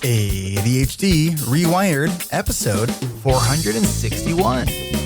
ADHD reWired, episode 461.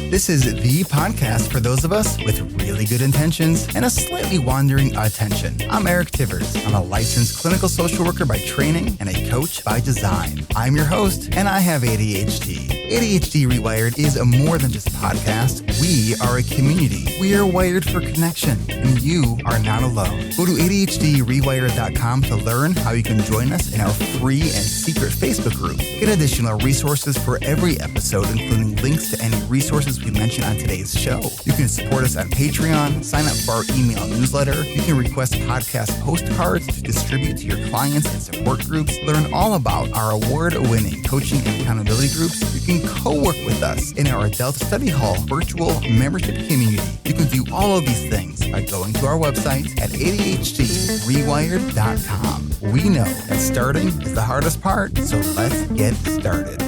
This is the podcast for those of us with really good intentions and a slightly wandering attention. I'm Eric Tivers. I'm a licensed clinical social worker by training and a coach by design. I'm your host, and I have ADHD. ADHD reWired is more than just a podcast. We are a community. We are wired for connection, and you are not alone. Go to adhdrewired.com to learn how you can join us in our free and secret Facebook group. Get additional resources for every episode, including links to any resources we mention on today's show. You can support us on Patreon, sign up for our email newsletter. You can request podcast postcards to distribute to your clients and support groups. Learn all about our award-winning coaching and accountability groups. You can co-work with us in our Adult Study Hall virtual membership community. You can do all of these things by going to our website at adhdrewired.com. We know that starting is the hardest part, so let's get started.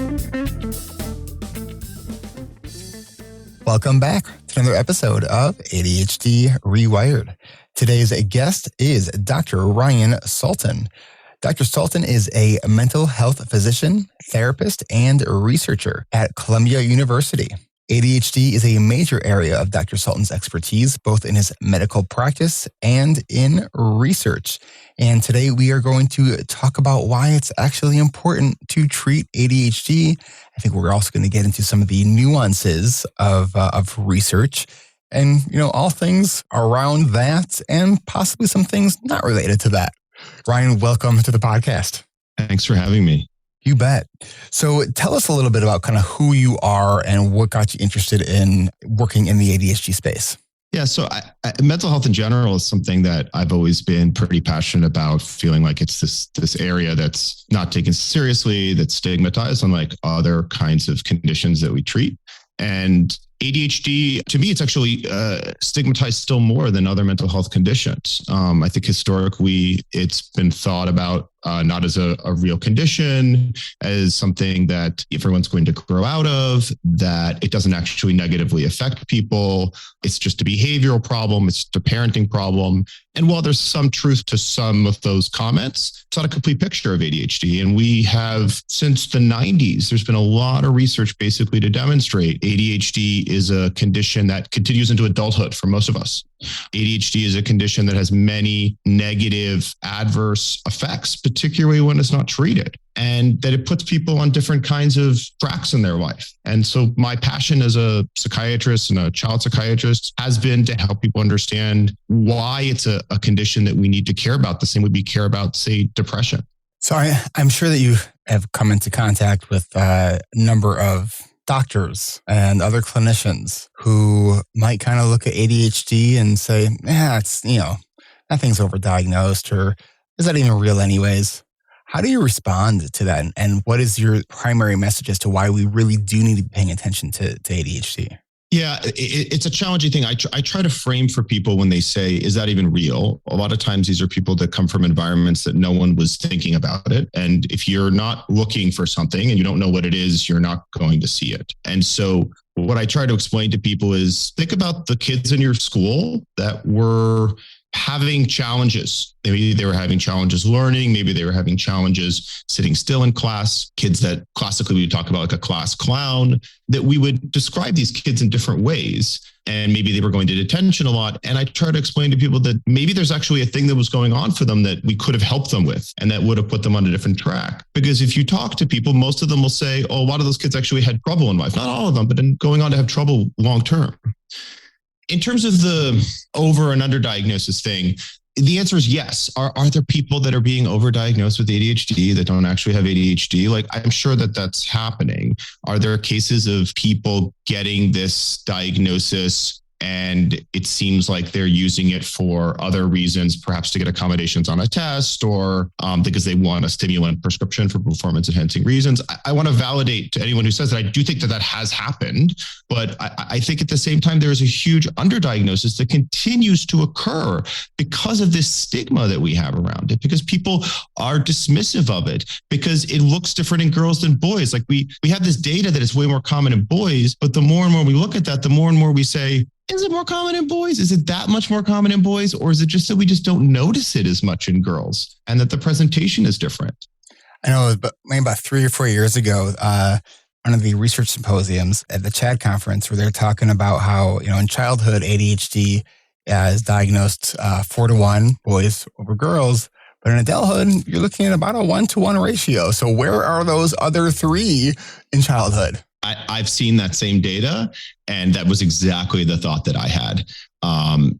Welcome back to another episode of ADHD reWired. Today's guest is Dr. Ryan Sultan. Dr. Sultan is a mental health physician, therapist, and researcher at Columbia University. ADHD is a major area of Dr. Sultan's expertise, both in his medical practice and in research. And today we are going to talk about why it's actually important to treat ADHD. I think we're also going to get into some of the nuances of research and, all things around that and possibly some things not related to that. Ryan, welcome to the podcast. Thanks for having me. You bet. So tell us a little bit about kind of who you are and what got you interested in working in the ADHD space. Yeah, so mental health in general is something that I've always been pretty passionate about, feeling like it's this area that's not taken seriously, that's stigmatized, unlike other kinds of conditions that we treat. And ADHD, to me, it's actually stigmatized still more than other mental health conditions. I think historically, it's been thought about not as a real condition, as something that everyone's going to grow out of, that it doesn't actually negatively affect people. It's just a behavioral problem. It's a parenting problem. And while there's some truth to some of those comments, it's not a complete picture of ADHD. And we have, since the 90s, there's been a lot of research basically to demonstrate ADHD is a condition that continues into adulthood for most of us. ADHD is a condition that has many negative adverse effects, particularly when it's not treated, and that it puts people on different kinds of tracks in their life. And so my passion as a psychiatrist and a child psychiatrist has been to help people understand why it's a condition that we need to care about, the same way we care about, say, depression. So I'm sure that you have come into contact with a number of doctors and other clinicians who might kind of look at ADHD and say, it's, that thing's overdiagnosed, or is that even real anyways? How do you respond to that? And what is your primary message as to why we really do need to be paying attention to ADHD? Yeah, it's a challenging thing. I try to frame for people when they say, is that even real? A lot of times these are people that come from environments that no one was thinking about it. And if you're not looking for something and you don't know what it is, you're not going to see it. And so what I try to explain to people is, think about the kids in your school that were having challenges. Maybe they were having challenges learning. Maybe they were having challenges sitting still in class. Kids that classically we talk about like a class clown, that we would describe these kids in different ways. And maybe they were going to detention a lot. And I try to explain to people that maybe there's actually a thing that was going on for them that we could have helped them with, and that would have put them on a different track. Because if you talk to people, most of them will say, a lot of those kids actually had trouble in life. Not all of them, but then going on to have trouble long term. In terms of the over and underdiagnosis thing, the answer is yes. Are there people that are being overdiagnosed with ADHD that don't actually have ADHD? Like, I'm sure that that's happening. Are there cases of people getting this diagnosis and it seems like they're using it for other reasons, perhaps to get accommodations on a test, or because they want a stimulant prescription for performance enhancing reasons? I want to validate to anyone who says that I do think that that has happened, but I think at the same time, there is a huge underdiagnosis that continues to occur because of this stigma that we have around it, because people are dismissive of it, because it looks different in girls than boys. Like we have this data that it's way more common in boys, but the more and more we look at that, the more and more we say, is it more common in boys? Is it that much more common in boys? Or is it just that we just don't notice it as much in girls and that the presentation is different? I know it was maybe about 3 or 4 years ago, one of the research symposiums at the CHAD conference where they're talking about how, in childhood, ADHD is diagnosed 4-to-1 boys over girls. But in adulthood, you're looking at about a 1-to-1 ratio. So where are those other 3 in childhood? I've seen that same data, and that was exactly the thought that I had,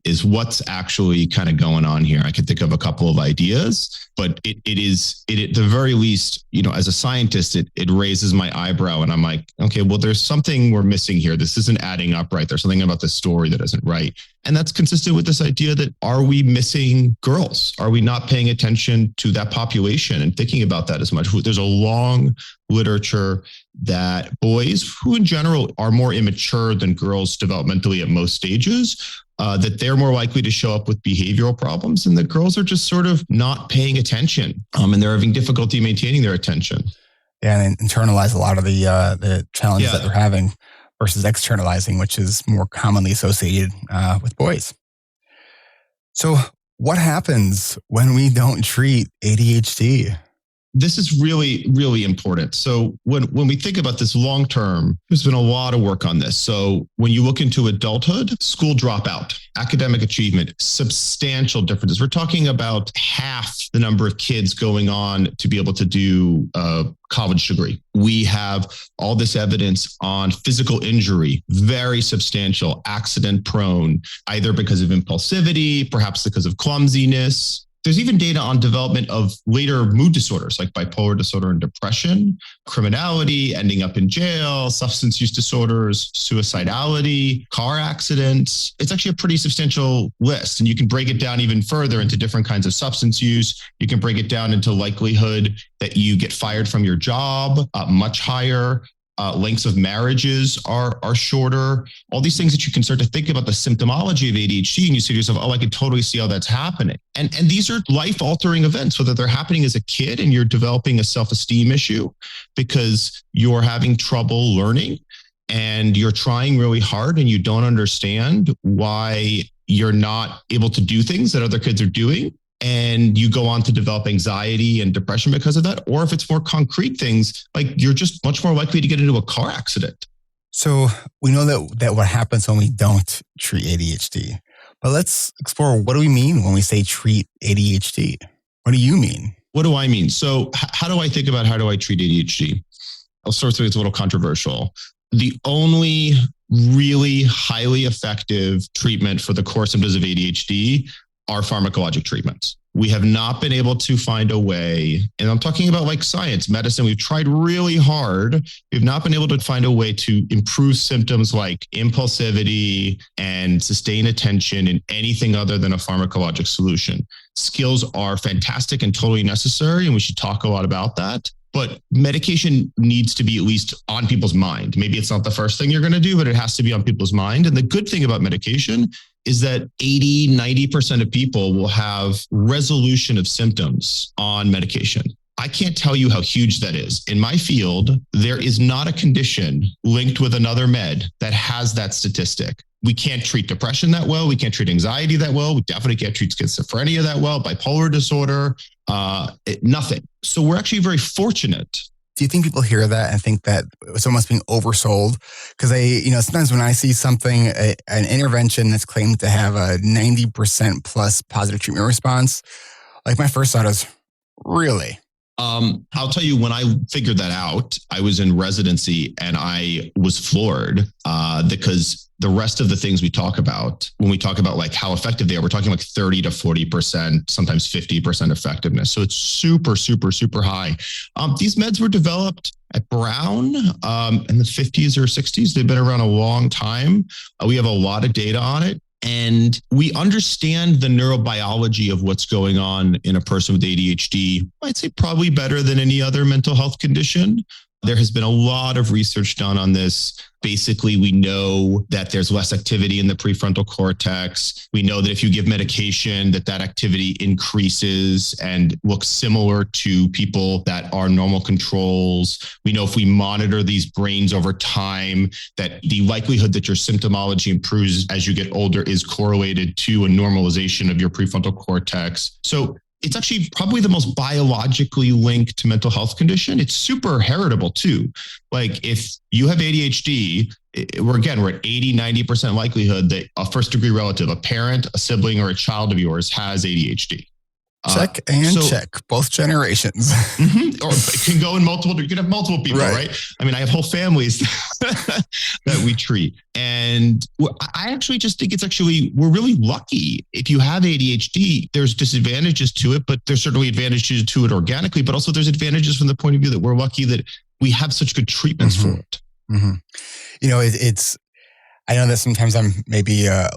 is what's actually kind of going on here. I could think of a couple of ideas, but it at the very least, as a scientist, it raises my eyebrow, and I'm like, okay, well, there's something we're missing here. This isn't adding up right. There's something about the story that isn't right. And that's consistent with this idea that, are we missing girls? Are we not paying attention to that population and thinking about that as much? There's a long literature that boys, who in general are more immature than girls developmentally at most stages, that they're more likely to show up with behavioral problems, and that girls are just sort of not paying attention, and they're having difficulty maintaining their attention. Yeah, and internalize a lot of the challenges that they're having versus externalizing, which is more commonly associated with boys. So what happens when we don't treat ADHD? This is really, really important. So when we think about this long term, there's been a lot of work on this. So when you look into adulthood, school dropout, academic achievement, substantial differences. We're talking about half the number of kids going on to be able to do a college degree. We have all this evidence on physical injury, very substantial, accident prone, either because of impulsivity, perhaps because of clumsiness. There's even data on development of later mood disorders like bipolar disorder and depression, criminality, ending up in jail, substance use disorders, suicidality, car accidents. It's actually a pretty substantial list. And you can break it down even further into different kinds of substance use. You can break it down into likelihood that you get fired from your job, much higher. Lengths of marriages are shorter. All these things that you can start to think about the symptomology of ADHD, and you say to yourself, oh, I can totally see how that's happening. And these are life-altering events, whether they're happening as a kid and you're developing a self-esteem issue because you're having trouble learning and you're trying really hard and you don't understand why you're not able to do things that other kids are doing. And you go on to develop anxiety and depression because of that. Or if it's more concrete things, like you're just much more likely to get into a car accident. So we know that what happens when we don't treat ADHD. But let's explore, what do we mean when we say treat ADHD? What do you mean? What do I mean? So how do I think about how do I treat ADHD? I'll start with it's a little controversial. The only really highly effective treatment for the core symptoms of ADHD are pharmacologic treatments. We have not been able to find a way, and I'm talking about like science, medicine, we've tried really hard. We've not been able to find a way to improve symptoms like impulsivity and sustain attention in anything other than a pharmacologic solution. Skills are fantastic and totally necessary, and we should talk a lot about that. But medication needs to be at least on people's mind. Maybe it's not the first thing you're going to do, but it has to be on people's mind. And the good thing about medication is that 90% of people will have resolution of symptoms on medication. I can't tell you how huge that is. In my field, there is not a condition linked with another med that has that statistic. We can't treat depression that well. We can't treat anxiety that well. We definitely can't treat schizophrenia that well, bipolar disorder, nothing. So we're actually very fortunate. Do you think people hear that and think that it's almost being oversold? Because sometimes when I see something, an intervention that's claimed to have a 90% plus positive treatment response, like my first thought is, really? I'll tell you, when I figured that out, I was in residency and I was floored because the rest of the things we talk about, when we talk about like how effective they are, we're talking like 30 to 40%, sometimes 50% effectiveness. So it's super, super, super high. These meds were developed at Brown in the 50s or 60s. They've been around a long time. We have a lot of data on it. And we understand the neurobiology of what's going on in a person with ADHD, I'd say probably better than any other mental health condition. There has been a lot of research done on this. Basically, we know that there's less activity in the prefrontal cortex. We know that if you give medication, that activity increases and looks similar to people that are normal controls. We know if we monitor these brains over time, that the likelihood that your symptomology improves as you get older is correlated to a normalization of your prefrontal cortex. So It's actually probably the most biologically linked mental health condition. It's super heritable too. Like if you have ADHD, we're at 80, 90% likelihood that a first degree relative, a parent, a sibling, or a child of yours has ADHD. Check check, both generations. Or it can go in multiple, you can have multiple people, right? I mean, I have whole families that we treat. And I actually just think we're really lucky. If you have ADHD, there's disadvantages to it, but there's certainly advantages to it organically, but also there's advantages from the point of view that we're lucky that we have such good treatments for it. You know, I know that sometimes I'm maybe, I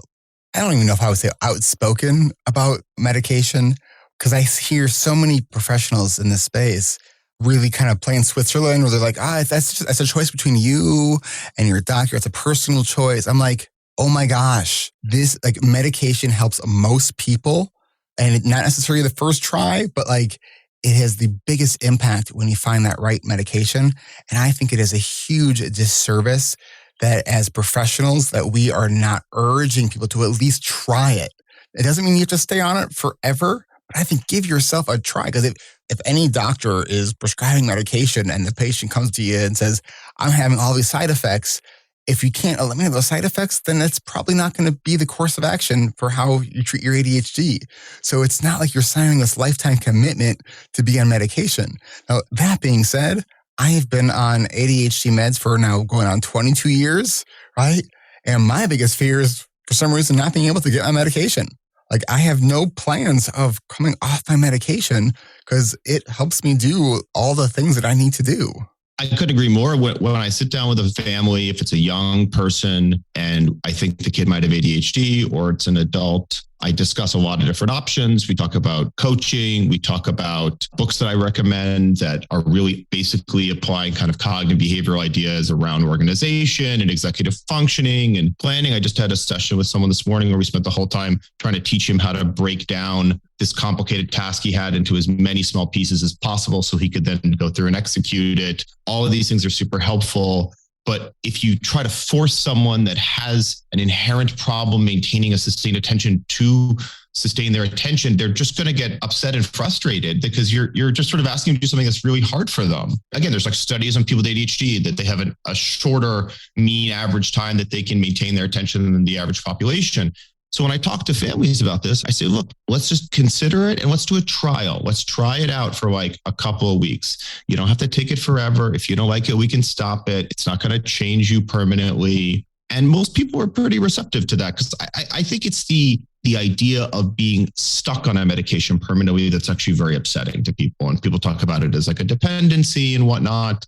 don't even know if I would say outspoken about medication, because I hear so many professionals in this space really kind of playing Switzerland, where they're like, that's a choice between you and your doctor. It's a personal choice. I'm like, oh my gosh, this like medication helps most people, and not necessarily the first try, but like it has the biggest impact when you find that right medication. And I think it is a huge disservice that as professionals that we are not urging people to at least try it. It doesn't mean you have to stay on it forever, but I think give yourself a try. Because if any doctor is prescribing medication and the patient comes to you and says, I'm having all these side effects, if you can't eliminate those side effects, then that's probably not going to be the course of action for how you treat your ADHD. So it's not like you're signing this lifetime commitment to be on medication. Now, that being said, I have been on ADHD meds for now going on 22 years, right? And my biggest fear is, for some reason, not being able to get on medication. Like, I have no plans of coming off my medication because it helps me do all the things that I need to do. I couldn't agree more. When I sit down with a family, if it's a young person and I think the kid might have ADHD or it's an adult, I discuss a lot of different options. We talk about coaching. We talk about books that I recommend that are really basically applying kind of cognitive behavioral ideas around organization and executive functioning and planning. I just had a session with someone this morning where we spent the whole time trying to teach him how to break down this complicated task he had into as many small pieces as possible so he could then go through and execute it. All of these things are super helpful. But if you try to force someone that has an inherent problem maintaining a sustained attention to sustain their attention, they're just going to get upset and frustrated because you're just sort of asking them to do something that's really hard for them. Again, there's like studies on people with ADHD that they have a shorter mean average time that they can maintain their attention than the average population. So when I talk to families about this, I say, look, let's just consider it and let's do a trial. Let's try it out for like a couple of weeks. You don't have to take it forever. If you don't like it, we can stop it. It's not going to change you permanently. And most people are pretty receptive to that because I think it's the idea of being stuck on a medication permanently that's actually very upsetting to people. And people talk about it as like a dependency and whatnot.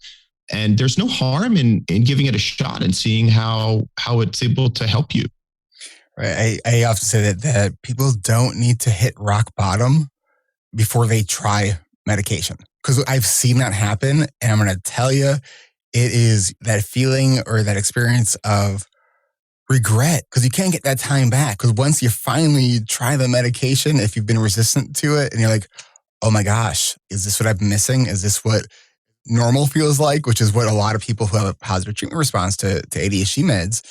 And there's no harm in giving it a shot and seeing how it's able to help you. Right. I often say that people don't need to hit rock bottom before they try medication. Because I've seen that happen. And I'm going to tell you, it is that feeling or that experience of regret. Because you can't get that time back. Because once you finally try the medication, if you've been resistant to it and you're like, oh my gosh, is this what I've been missing? Is this what normal feels like? Which is what a lot of people who have a positive treatment response to ADHD meds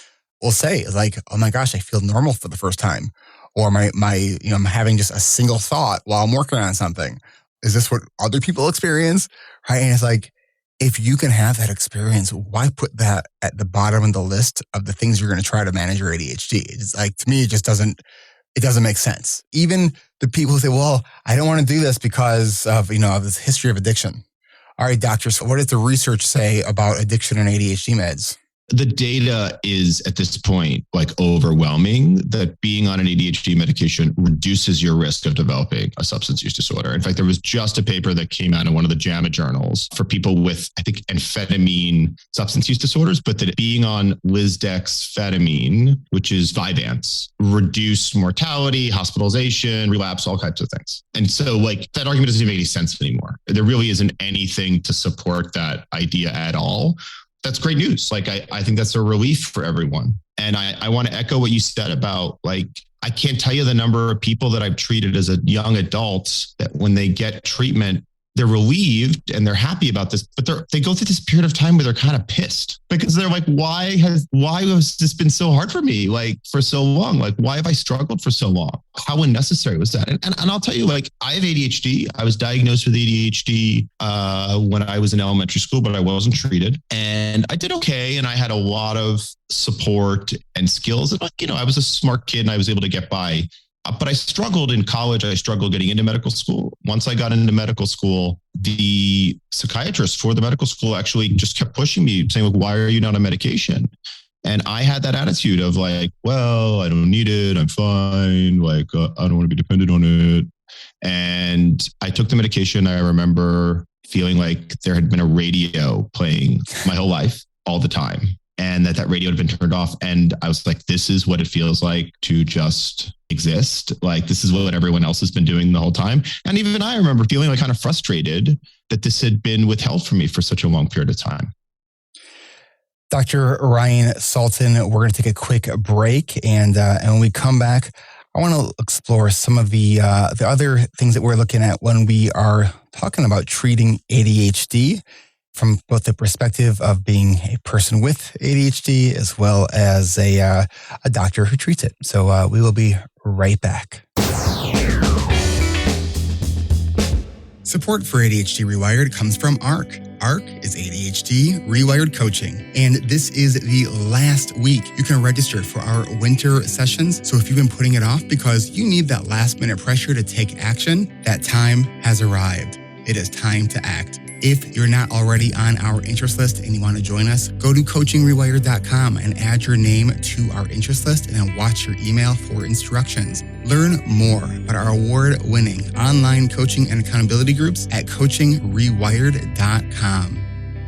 will say, like, oh my gosh, I feel normal for the first time. Or I'm having just a single thought while I'm working on something. Is this what other people experience? Right. And it's like, if you can have that experience, why put that at the bottom of the list of the things you're going to try to manage your ADHD? It's like, to me, it doesn't make sense. Even the people who say, well, I don't want to do this because of this history of addiction. All right, doctors, what does the research say about addiction and ADHD meds? The data is at this point like overwhelming that being on an ADHD medication reduces your risk of developing a substance use disorder. In fact, there was just a paper that came out in one of the JAMA journals for people with, I think, amphetamine substance use disorders, but that being on lisdexphetamine, which is Vyvanse, reduced mortality, hospitalization, relapse, all kinds of things. And so like that argument doesn't make any sense anymore. There really isn't anything to support that idea at all. That's great news. Like, I think that's a relief for everyone. And I want to echo what you said about, like, I can't tell you the number of people that I've treated as a young adults that when they get treatment, they're relieved and they're happy about this, but they go through this period of time where they're kind of pissed because they're like, why has this been so hard for me? Like for so long, like, why have I struggled for so long? How unnecessary was that? And I'll tell you, like, I have ADHD. I was diagnosed with ADHD when I was in elementary school, but I wasn't treated, and I did okay. And I had a lot of support and skills. And, like, I was a smart kid and I was able to get by. But I struggled in college. I struggled getting into medical school. Once I got into medical school, the psychiatrist for the medical school actually just kept pushing me, saying, like, why are you not on medication? And I had that attitude of like, well, I don't need it. I'm fine. Like, I don't want to be dependent on it. And I took the medication. I remember feeling like there had been a radio playing my whole life all the time, and that radio had been turned off. And I was like, this is what it feels like to just exist. Like, this is what everyone else has been doing the whole time. And even I remember feeling like kind of frustrated that this had been withheld from me for such a long period of time. Dr. Ryan Sultan, we're going to take a quick break. And when we come back, I want to explore some of the other things that we're looking at when we are talking about treating ADHD, from both the perspective of being a person with ADHD as well as a doctor who treats it. So we will be right back. Support for ADHD Rewired comes from ARC. ARC is ADHD Rewired Coaching, and this is the last week you can register for our winter sessions. So if you've been putting it off because you need that last minute pressure to take action, that time has arrived. It is time to act. If you're not already on our interest list and you want to join us, go to coachingrewired.com and add your name to our interest list and then watch your email for instructions. Learn more about our award-winning online coaching and accountability groups at coachingrewired.com.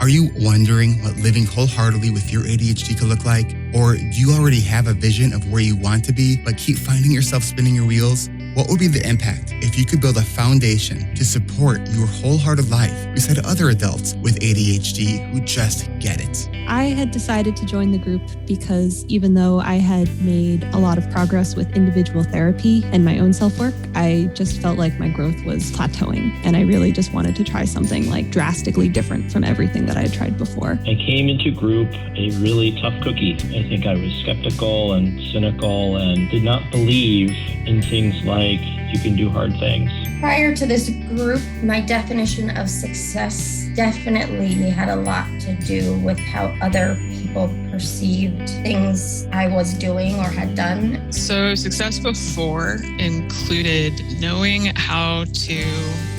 Are you wondering what living wholeheartedly with your ADHD could look like? Or do you already have a vision of where you want to be, but keep finding yourself spinning your wheels? What would be the impact if you could build a foundation to support your wholehearted life beside other adults with ADHD who just get it? I had decided to join the group because even though I had made a lot of progress with individual therapy and my own self-work, I just felt like my growth was plateauing. And I really just wanted to try something like drastically different from everything that I had tried before. I came into group a really tough cookie. I think I was skeptical and cynical and did not believe in things like you can do hard things. Prior to this group, my definition of success definitely had a lot to do with how other people perceived things I was doing or had done. So success before included knowing how to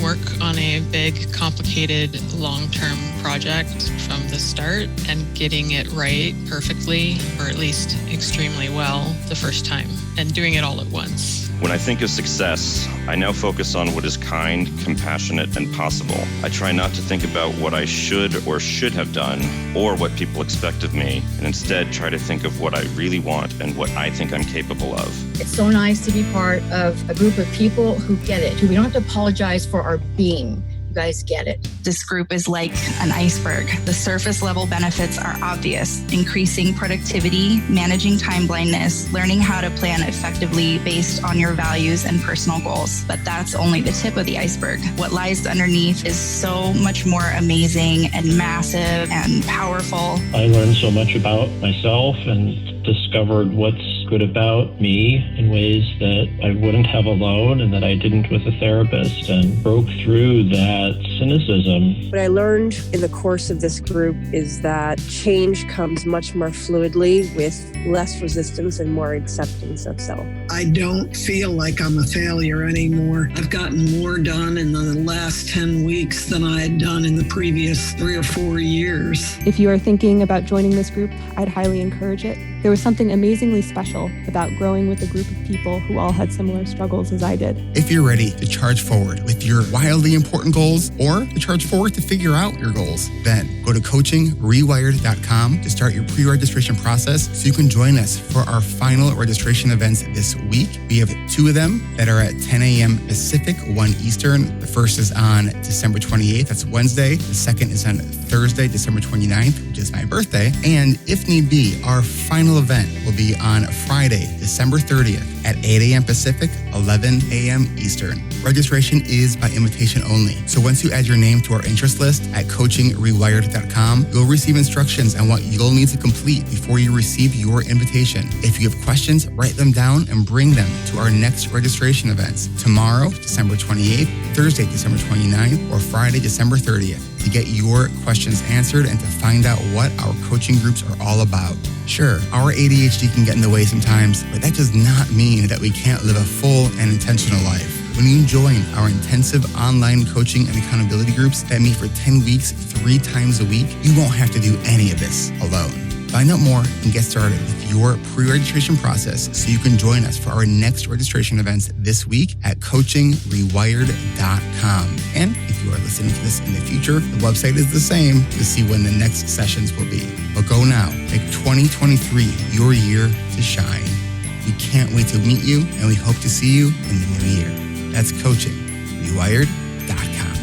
work on a big, complicated, long-term project from the start and getting it right perfectly, or at least extremely well the first time, and doing it all at once. When I think of success, I now focus on what is kind, compassionate, and possible. I try not to think about what I should or should have done or what people expect of me, and instead try to think of what I really want and what I think I'm capable of. It's so nice to be part of a group of people who get it. We don't have to apologize for our being. You guys get it. This group is like an iceberg. The surface level benefits are obvious: increasing productivity, managing time blindness, learning how to plan effectively based on your values and personal goals. But that's only the tip of the iceberg. What lies underneath is so much more amazing and massive and powerful. I learned so much about myself and discovered what's good about me in ways that I wouldn't have alone and that I didn't with a therapist, and broke through that cynicism. What I learned in the course of this group is that change comes much more fluidly with less resistance and more acceptance of self. I don't feel like I'm a failure anymore. I've gotten more done in the last 10 weeks than I had done in the previous 3 or 4 years. If you are thinking about joining this group, I'd highly encourage it. There was something amazingly special about growing with a group of people who all had similar struggles as I did. If you're ready to charge forward with your wildly important goals, or to charge forward to figure out your goals, then go to coachingrewired.com to start your pre-registration process so you can join us for our final registration events this week. We have 2 of them that are at 10 a.m. Pacific, 1 Eastern. The first is on December 28th. That's Wednesday. The second is on Thursday, December 29th, which is my birthday. And if need be, our final event will be on Friday, December 30th at 8 a.m. Pacific, 11 a.m. Eastern. Registration is by invitation only. So once you add your name to our interest list at coachingrewired.com, you'll receive instructions on what you'll need to complete before you receive your invitation. If you have questions, write them down and bring them to our next registration events tomorrow, December 28th, Thursday, December 29th, or Friday, December 30th to get your questions answered and to find out what our coaching groups are all about. Sure, our ADHD can get in the way sometimes, but that does not mean that we can't live a full and intentional life. When you join our intensive online coaching and accountability groups that meet for 10 weeks, 3 times a week, you won't have to do any of this alone. Find out more and get started with your pre-registration process so you can join us for our next registration events this week at coachingrewired.com. And if you are listening to this in the future, the website is the same to see when the next sessions will be. But go now. Make 2023 your year to shine. We can't wait to meet you, and we hope to see you in the new year. That's coachingrewired.com.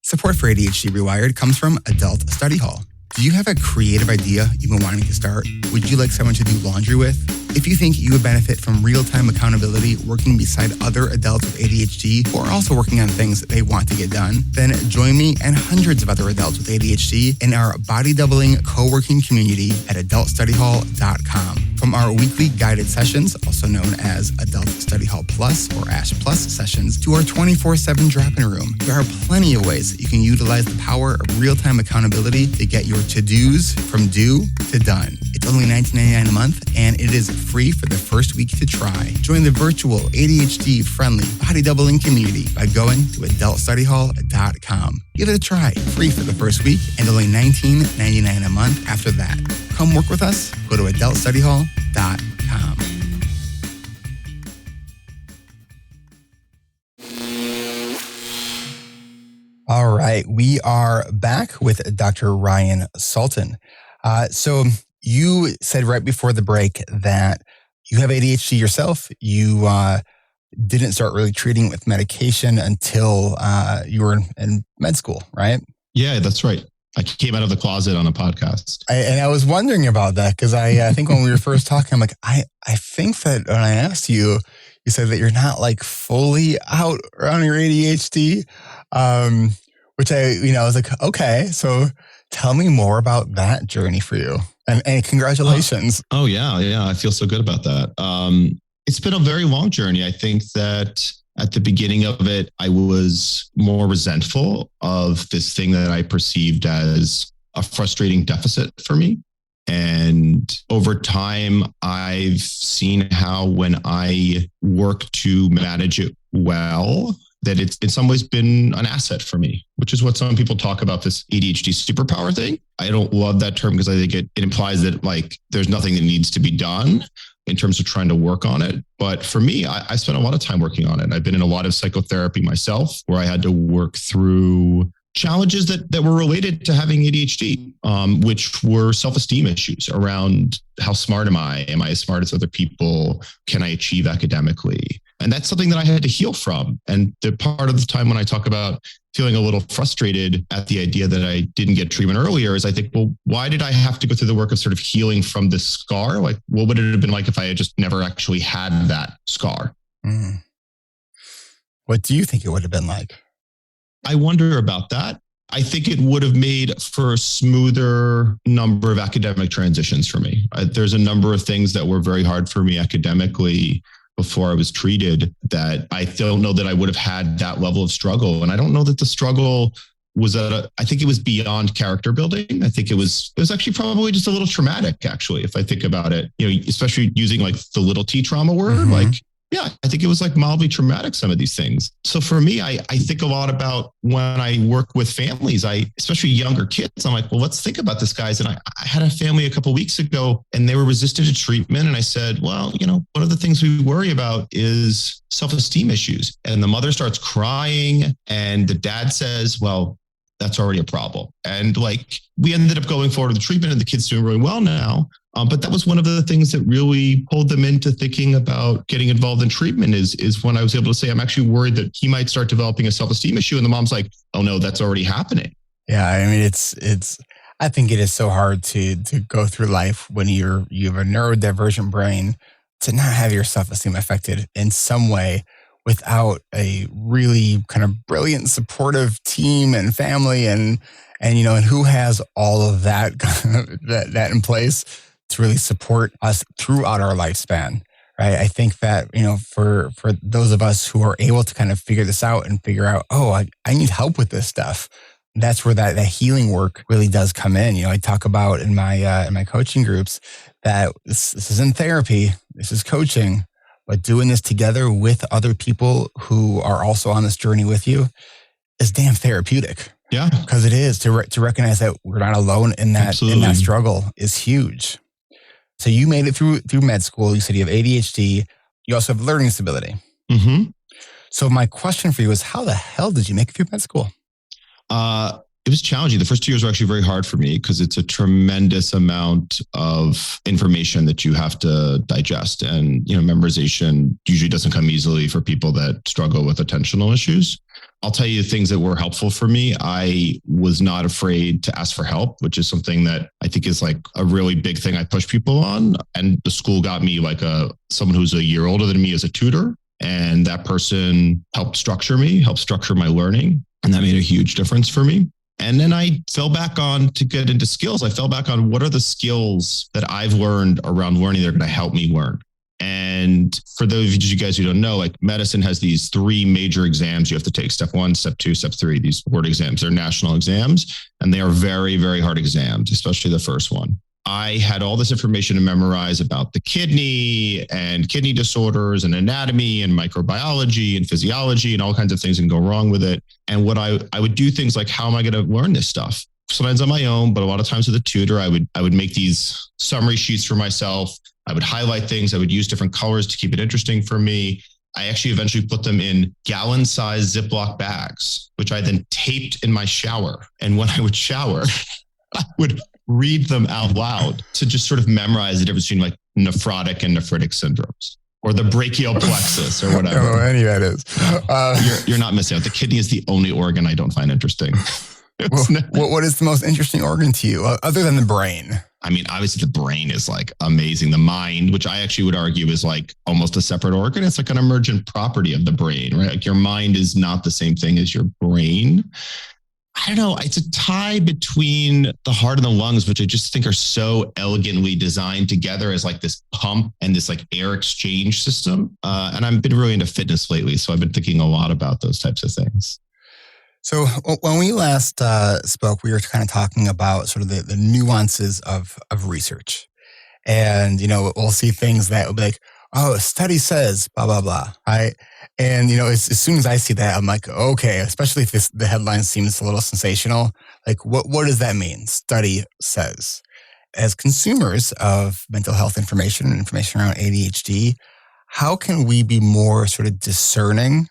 Support for ADHD Rewired comes from Adult Study Hall. Do you have a creative idea you've been wanting to start? Would you like someone to do laundry with? If you think you would benefit from real-time accountability working beside other adults with ADHD who are also working on things that they want to get done, then join me and hundreds of other adults with ADHD in our body-doubling co-working community at adultstudyhall.com. From our weekly guided sessions, also known as Adult Study Hall Plus or ASH Plus sessions, to our 24/7 drop-in room, there are plenty of ways that you can utilize the power of real-time accountability to get your to-dos from do to done. It's only $19.99 a month, and it is free for the first week to try. Join the virtual ADHD-friendly body-doubling community by going to adultstudyhall.com. Give it a try, free for the first week, and only $19.99 a month after that. Come work with us. Go to adultstudyhall.com. All right, we are back with Dr. Ryan Sultan. So you said right before the break that you have ADHD yourself. You didn't start really treating with medication until you were in med school, right? Yeah, that's right. I came out of the closet on a podcast. And I was wondering about that because I think when we were first talking, I'm like, I think that when I asked you, you said that you're not like fully out on your ADHD, which I was like, okay, so tell me more about that journey for you. And congratulations. Oh, yeah. I feel so good about that. It's been a very long journey. I think that at the beginning of it, I was more resentful of this thing that I perceived as a frustrating deficit for me. And over time, I've seen how when I work to manage it well, that it's in some ways been an asset for me, which is what some people talk about, this ADHD superpower thing. I don't love that term because I think it implies that like there's nothing that needs to be done in terms of trying to work on it. But for me, I spent a lot of time working on it. I've been in a lot of psychotherapy myself where I had to work through challenges that were related to having ADHD, which were self-esteem issues around how smart am I? Am I as smart as other people? Can I achieve academically? And that's something that I had to heal from. And the part of the time when I talk about feeling a little frustrated at the idea that I didn't get treatment earlier is I think, well, why did I have to go through the work of sort of healing from this scar? Like, what would it have been like if I had just never actually had that scar? Mm. What do you think it would have been like? I wonder about that. I think it would have made for a smoother number of academic transitions for me. There's a number of things that were very hard for me academically before I was treated that I don't know that I would have had that level of struggle. And I don't know that the struggle was I think it was beyond character building. I think it was actually probably just a little traumatic, actually, if I think about it, especially using like the little T trauma word, Mm-hmm. Yeah, I think it was like mildly traumatic, some of these things. So for me, I think a lot about when I work with families, especially younger kids, I'm like, well, let's think about this, guys. And I had a family a couple of weeks ago and they were resistant to treatment. And I said, well, one of the things we worry about is self-esteem issues. And the mother starts crying and the dad says, well, that's already a problem. And we ended up going forward with the treatment and the kid's doing really well now. But that was one of the things that really pulled them into thinking about getting involved in treatment is when I was able to say, I'm actually worried that he might start developing a self-esteem issue. And the mom's like, oh no, that's already happening. Yeah. I mean, I think it is so hard to go through life when you have a neurodivergent brain to not have your self-esteem affected in some way without a really kind of brilliant, supportive team and family and who has all of that, that in place to really support us throughout our lifespan. Right. I think that, for those of us who are able to kind of figure this out and figure out, I need help with this stuff. That's where that healing work really does come in. I talk about in my coaching groups that this isn't therapy, this is coaching, but doing this together with other people who are also on this journey with you is damn therapeutic. Yeah, because it is to recognize that we're not alone in that. Absolutely. In that struggle is huge. So you made it through med school. You said you have ADHD. You also have learning disability. Mm-hmm. So my question for you is, how the hell did you make it through med school? It was challenging. The first 2 years were actually very hard for me because it's a tremendous amount of information that you have to digest. And, memorization usually doesn't come easily for people that struggle with attentional issues. I'll tell you things that were helpful for me. I was not afraid to ask for help, which is something that I think is like a really big thing I push people on. And the school got me like someone who's a year older than me as a tutor. And that person helped structure my learning. And that made a huge difference for me. And then I fell back on to get into skills. I fell back on what are the skills that I've learned around learning that are going to help me learn. And for those of you guys who don't know, like medicine has these 3 major exams you have to take: step 1, step 2, step 3, these board exams. They're national exams, and they are very, very hard exams, especially the first one. I had all this information to memorize about the kidney and kidney disorders and anatomy and microbiology and physiology and all kinds of things that can go wrong with it. And what I would do things like, how am I going to learn this stuff? Sometimes on my own, but a lot of times with a tutor, I would make these summary sheets for myself. I would highlight things. I would use different colors to keep it interesting for me. I actually eventually put them in gallon-sized Ziploc bags, which I then taped in my shower. And when I would shower, I would read them out loud to just sort of memorize the difference between like nephrotic and nephritic syndromes, or the brachial plexus, or whatever. I don't know any of that is. You're not missing out. The kidney is the only organ I don't find interesting. What is the most interesting organ to you, other than the brain? I mean, obviously the brain is like amazing. The mind, which I actually would argue is like almost a separate organ. It's like an emergent property of the brain, right? Like your mind is not the same thing as your brain. I don't know. It's a tie between the heart and the lungs, which I just think are so elegantly designed together as like this pump and this like air exchange system. And I've been really into fitness lately, so I've been thinking a lot about those types of things. So when we last spoke, we were kind of talking about sort of the nuances of research. And, we'll see things that will be like, oh, a study says blah, blah, blah. Right. And, as soon as I see that, I'm like, okay, especially if the headline seems a little sensational. Like, what does that mean? Study says. As consumers of mental health information and information around ADHD, how can we be more sort of discerning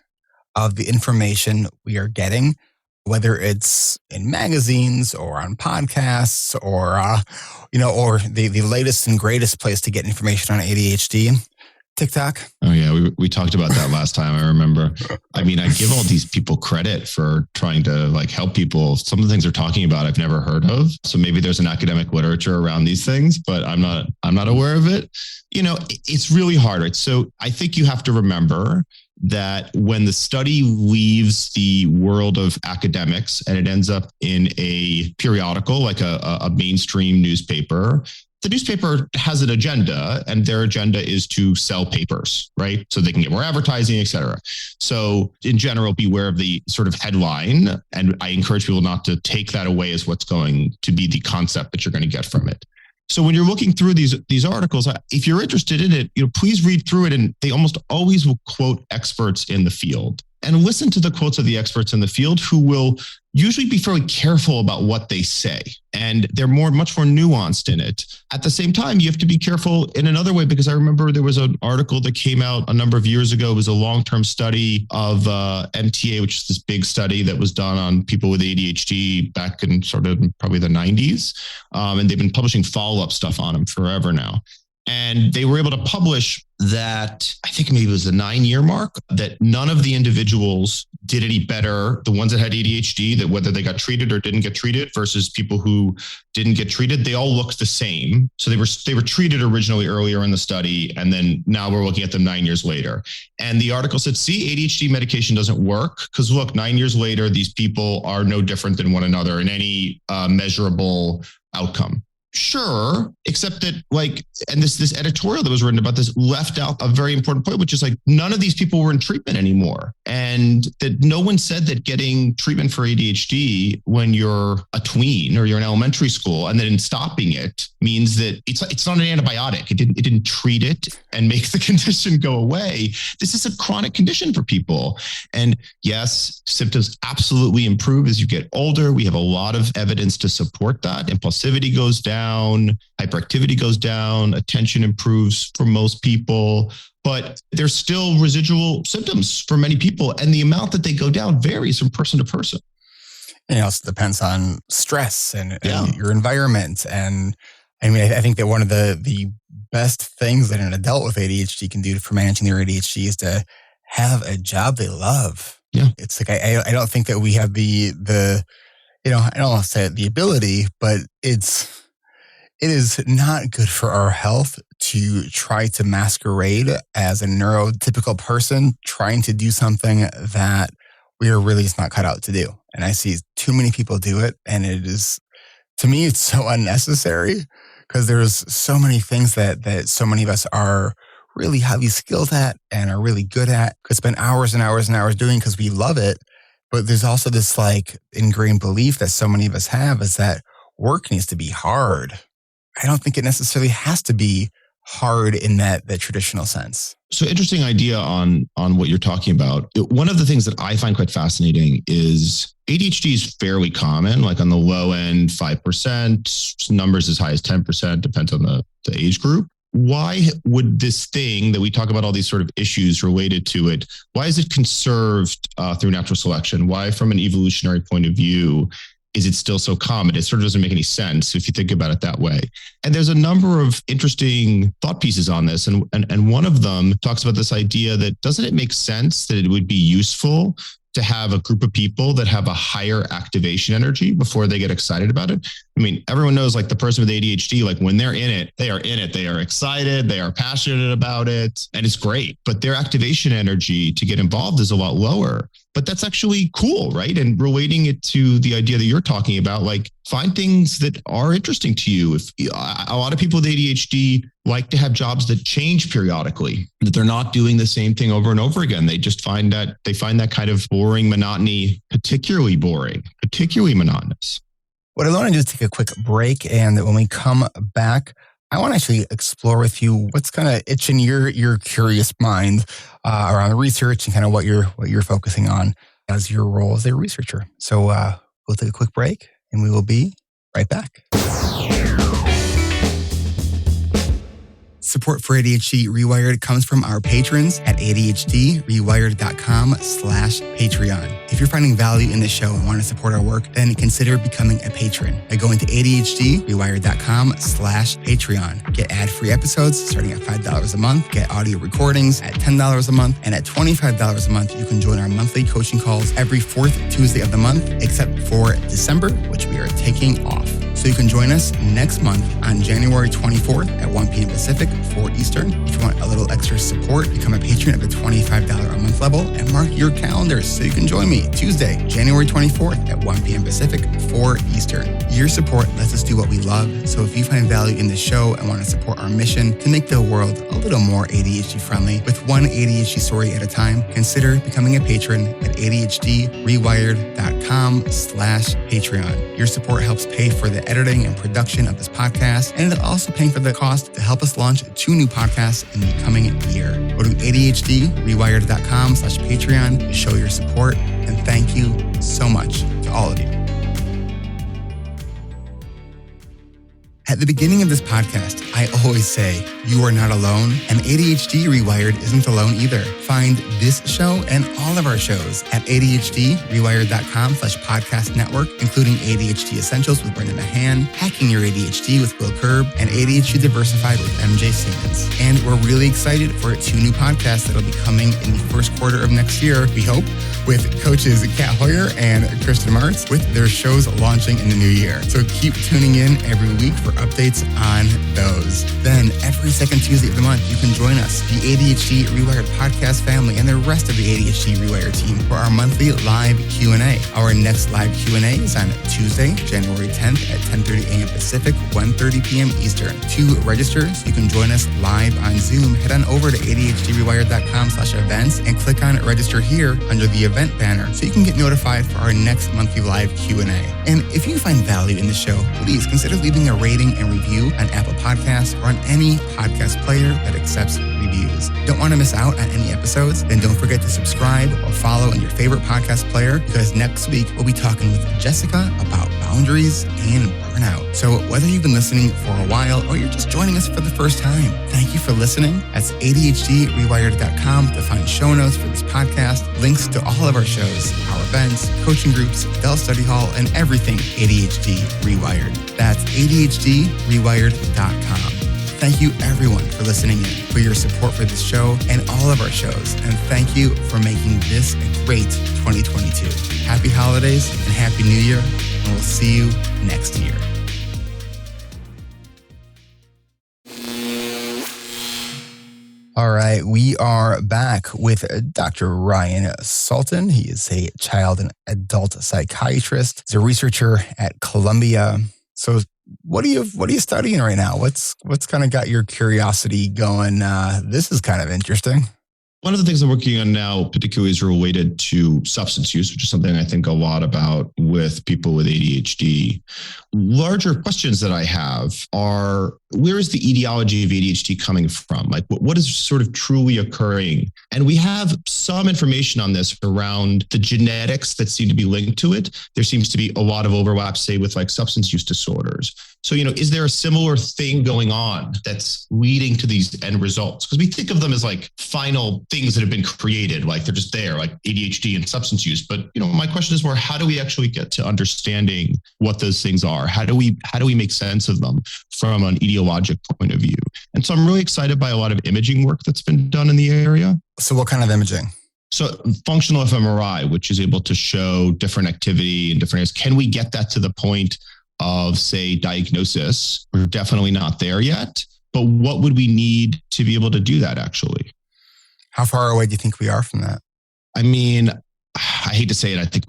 of the information we are getting, whether it's in magazines or on podcasts or, or the latest and greatest place to get information on ADHD, TikTok? Oh yeah, we talked about that last time. I remember. I mean, I give all these people credit for trying to like help people. Some of the things they're talking about, I've never heard of. So maybe there's an academic literature around these things, but I'm not aware of it. It's really hard, right? So I think you have to remember that when the study leaves the world of academics and it ends up in a periodical, like a mainstream newspaper, the newspaper has an agenda, and their agenda is to sell papers, right? So they can get more advertising, et cetera. So in general, beware of the sort of headline. And I encourage people not to take that away as what's going to be the concept that you're going to get from it. So when you're looking through these articles, if you're interested in it, please read through it. And they almost always will quote experts in the field. And listen to the quotes of the experts in the field, who will usually be fairly careful about what they say. And they're much more nuanced in it. At the same time, you have to be careful in another way, because I remember there was an article that came out a number of years ago. It was a long-term study of MTA, which is this big study that was done on people with ADHD back in sort of probably the 90s. And they've been publishing follow-up stuff on them forever now. And they were able to publish that, I think maybe it was the 9-year mark, that none of the individuals did any better, the ones that had ADHD, that whether they got treated or didn't get treated versus people who didn't get treated, they all looked the same. So they were treated originally earlier in the study, and then now we're looking at them 9 years later. And the article said, see, ADHD medication doesn't work because look, 9 years later, these people are no different than one another in any measurable outcome. Sure, except that and this editorial that was written about this left out a very important point, which is none of these people were in treatment anymore. And that no one said that getting treatment for ADHD when you're a tween or you're in elementary school and then stopping it means that it's not an antibiotic. It didn't treat it and make the condition go away. This is a chronic condition for people. And yes, symptoms absolutely improve as you get older. We have a lot of evidence to support that. Impulsivity goes down, hyperactivity goes down, attention improves for most people, but there's still residual symptoms for many people. And the amount that they go down varies from person to person. It also depends on stress and your environment. And I mean, I think that one of the best things that an adult with ADHD can do for managing their ADHD is to have a job they love. Yeah. It's I don't think that we have the I don't want to say the ability, but it is not good for our health to try to masquerade as a neurotypical person trying to do something that we are really just not cut out to do. And I see too many people do it. And it is, to me, it's so unnecessary because there's so many things that so many of us are really highly skilled at and are really good at, could spend hours and hours and hours doing because we love it. But there's also this ingrained belief that so many of us have is that work needs to be hard. I don't think it necessarily has to be hard in that traditional sense. So interesting idea on what you're talking about. One of the things that I find quite fascinating is ADHD is fairly common, on the low end, 5%, numbers as high as 10%, depends on the age group. Why would this thing that we talk about, all these sort of issues related to it, why is it conserved through natural selection? Why, from an evolutionary point of view, is it still so common? It sort of doesn't make any sense if you think about it that way. And there's a number of interesting thought pieces on this. And one of them talks about this idea that doesn't it make sense that it would be useful to have a group of people that have a higher activation energy before they get excited about it? I mean, everyone knows the person with ADHD, when they're in it, they are in it. They are excited. They are passionate about it. And it's great. But their activation energy to get involved is a lot lower. But that's actually cool, right? And relating it to the idea that you're talking about, find things that are interesting to you. If a lot of people with ADHD like to have jobs that change periodically, that they're not doing the same thing over and over again. They just find that kind of boring monotony, particularly boring, particularly monotonous. What I want to do is take a quick break. And when we come back, I want to actually explore with you what's kind of itching your curious mind around the research and kind of what you're focusing on as your role as a researcher. So we'll take a quick break and we will be right back. Support for ADHD Rewired comes from our patrons at adhdrewired.com/Patreon. If you're finding value in the show and want to support our work, then consider becoming a patron by going to adhdrewired.com/Patreon. Get ad-free episodes starting at $5 a month, get audio recordings at $10 a month, and at $25 a month, you can join our monthly coaching calls every fourth Tuesday of the month, except for December, which we are taking off. So you can join us next month on January 24th at 1 p.m. Pacific, 4 Eastern. If you want a little extra support, become a patron at the $25 a month level and mark your calendars so you can join me Tuesday, January 24th at 1 p.m. Pacific, 4 Eastern. Your support lets us do what we love. So if you find value in the show and want to support our mission to make the world a little more ADHD friendly with one ADHD story at a time, consider becoming a patron at adhdrewired.com/Patreon. Your support helps pay for the editing and production of this podcast, and it's also paying for the cost to help us launch 2 new podcasts in the coming year. Go to adhdrewired.com/Patreon to show your support, and thank you so much to all of you. At the beginning of this podcast, I always say, you are not alone, and ADHD Rewired isn't alone either. Find this show and all of our shows at adhddiversified.ca/podcast network, including ADHD Essentials with Brendan Mahan, Hacking Your ADHD with Will Curb, and ADHD Diversified with MJ Siemens. And we're really excited for 2 new podcasts that'll be coming in the first quarter of next year, we hope, with coaches Kat Hoyer and Kristen Martz, with their shows launching in the new year. So keep tuning in every week for updates on those. Then every second Tuesday of the month, you can join us, the ADHD Rewired podcast family, and the rest of the ADHD Rewired team for our monthly live Q&A. Our next live Q&A is on Tuesday, January 10th at 10:30 a.m. Pacific, 1:30 p.m. Eastern. To register so you can join us live on Zoom, head on over to adhdrewired.com/events and click on register here under the event banner so you can get notified for our next monthly live Q&A. And if you find value in the show, please consider leaving a rating and review on Apple Podcasts or on any podcast player that accepts reviews. Don't want to miss out on any episodes? Then don't forget to subscribe or follow in your favorite podcast player, because next week we'll be talking with Jessica about boundaries and burnout. So whether you've been listening for a while or you're just joining us for the first time, thank you for listening. That's adhdrewired.com to find show notes for this podcast, links to all of our shows, our events, coaching groups, Dell Study Hall, and everything ADHD Rewired. That's adhdrewired.com. Thank you everyone for listening in, for your support for this show and all of our shows. And thank you for making this a great 2022. Happy holidays and Happy New Year. And we'll see you next year. All right, we are back with Dr. Ryan Sultan. He is a child and adult psychiatrist. He's a researcher at Columbia. So what are you studying right now? What's kind of got your curiosity going? This is kind of interesting. One of the things I'm working on now, particularly, is related to substance use, which is something I think a lot about with people with ADHD. Larger questions that I have are, where is the etiology of ADHD coming from? Like, what is sort of truly occurring? And we have some information on this around the genetics that seem to be linked to it. There seems to be a lot of overlap, say, with like substance use disorders. So, is there a similar thing going on that's leading to these end results? Because we think of them as like final things that have been created, like they're just there, like ADHD and substance use. But, my question is more, how do we actually get to understanding what those things are? How do we make sense of them from an etiologic point of view? And so I'm really excited by a lot of imaging work that's been done in the area. So what kind of imaging? So functional fMRI, which is able to show different activity in different areas. Can we get that to the point of, say, diagnosis? We're definitely not there yet, but what would we need to be able to do that actually? How far away do you think we are from that? I mean, I hate to say it. I think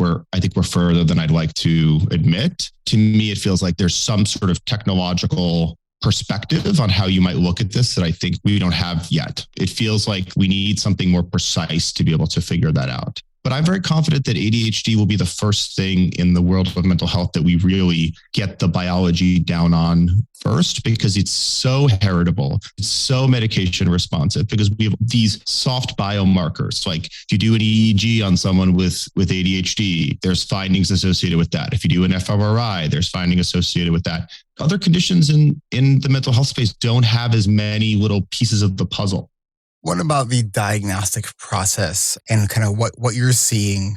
we're further than I'd like to admit. To me, it feels like there's some sort of technological perspective on how you might look at this that I think we don't have yet. It feels like we need something more precise to be able to figure that out. But I'm very confident that ADHD will be the first thing in the world of mental health that we really get the biology down on first, because it's so heritable. It's so medication responsive, because we have these soft biomarkers. Like if you do an EEG on someone with ADHD, there's findings associated with that. If you do an fMRI, there's findings associated with that. Other conditions in the mental health space don't have as many little pieces of the puzzle. What about the diagnostic process and kind of what you're seeing,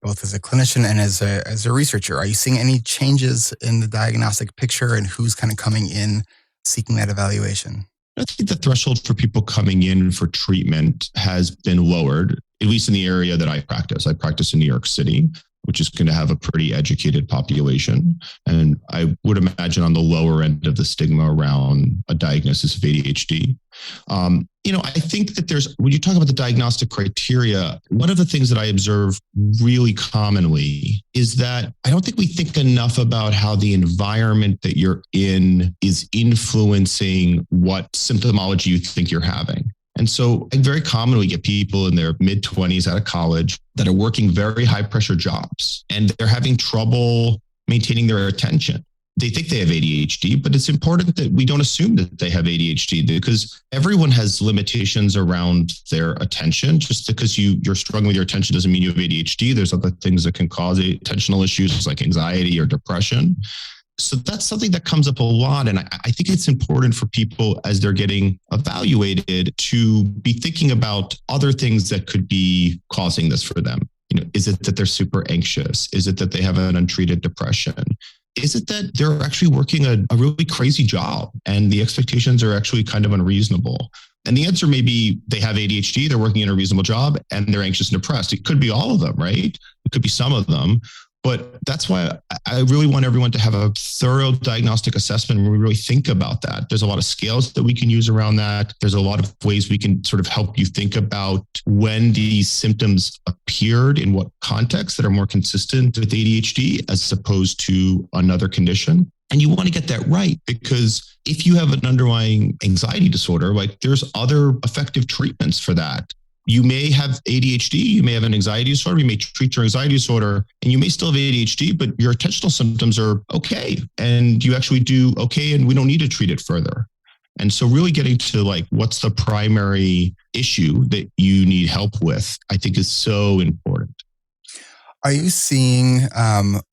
both as a clinician and as a researcher? Are you seeing any changes in the diagnostic picture and who's kind of coming in seeking that evaluation? I think the threshold for people coming in for treatment has been lowered, at least in the area that I practice. I practice in New York City, which is going to have a pretty educated population. And I would imagine on the lower end of the stigma around a diagnosis of ADHD. I think that when you talk about the diagnostic criteria, one of the things that I observe really commonly is that I don't think we think enough about how the environment that you're in is influencing what symptomology you think you're having. And so very commonly we get people in their mid-20s out of college that are working very high pressure jobs, and they're having trouble maintaining their attention. They think they have ADHD, but it's important that we don't assume that they have ADHD, because everyone has limitations around their attention. Just because you're struggling with your attention doesn't mean you have ADHD. There's other things that can cause attentional issues like anxiety or depression. So that's something that comes up a lot. And I think it's important for people as they're getting evaluated to be thinking about other things that could be causing this for them. Is it that they're super anxious? Is it that they have an untreated depression? Is it that they're actually working a really crazy job and the expectations are actually kind of unreasonable? And the answer may be they have ADHD, they're working in a reasonable job, and they're anxious and depressed. It could be all of them, right? It could be some of them. But that's why I really want everyone to have a thorough diagnostic assessment where we really think about that. There's a lot of scales that we can use around that. There's a lot of ways we can sort of help you think about when these symptoms appeared, in what context, that are more consistent with ADHD as opposed to another condition. And you want to get that right, because if you have an underlying anxiety disorder, like there's other effective treatments for that. You may have ADHD, you may have an anxiety disorder, you may treat your anxiety disorder, and you may still have ADHD, but your attentional symptoms are okay. And you actually do okay, and we don't need to treat it further. And so really getting to like, what's the primary issue that you need help with, I think is so important. Are you seeing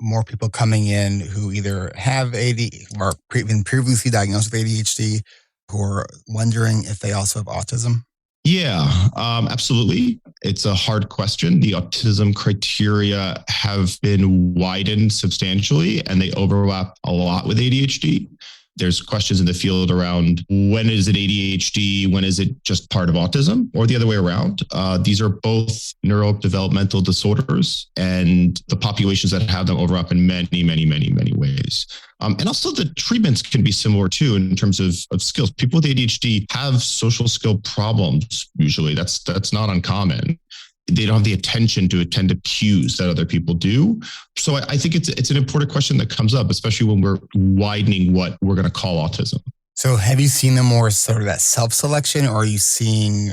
more people coming in who either have AD or been previously diagnosed with ADHD who are wondering if they also have autism? Yeah, absolutely. It's a hard question. The autism criteria have been widened substantially and they overlap a lot with ADHD. There's questions in the field around when is it ADHD, when is it just part of autism, or the other way around. These are both neurodevelopmental disorders, and the populations that have them overlap in many, many, many, many ways. And also the treatments can be similar too in terms of skills. People with ADHD have social skill problems usually. That's not uncommon. They don't have the attention to attend to cues that other people do. So I think it's an important question that comes up, especially when we're widening what we're going to call autism. So have you seen them more sort of that self-selection, or are you seeing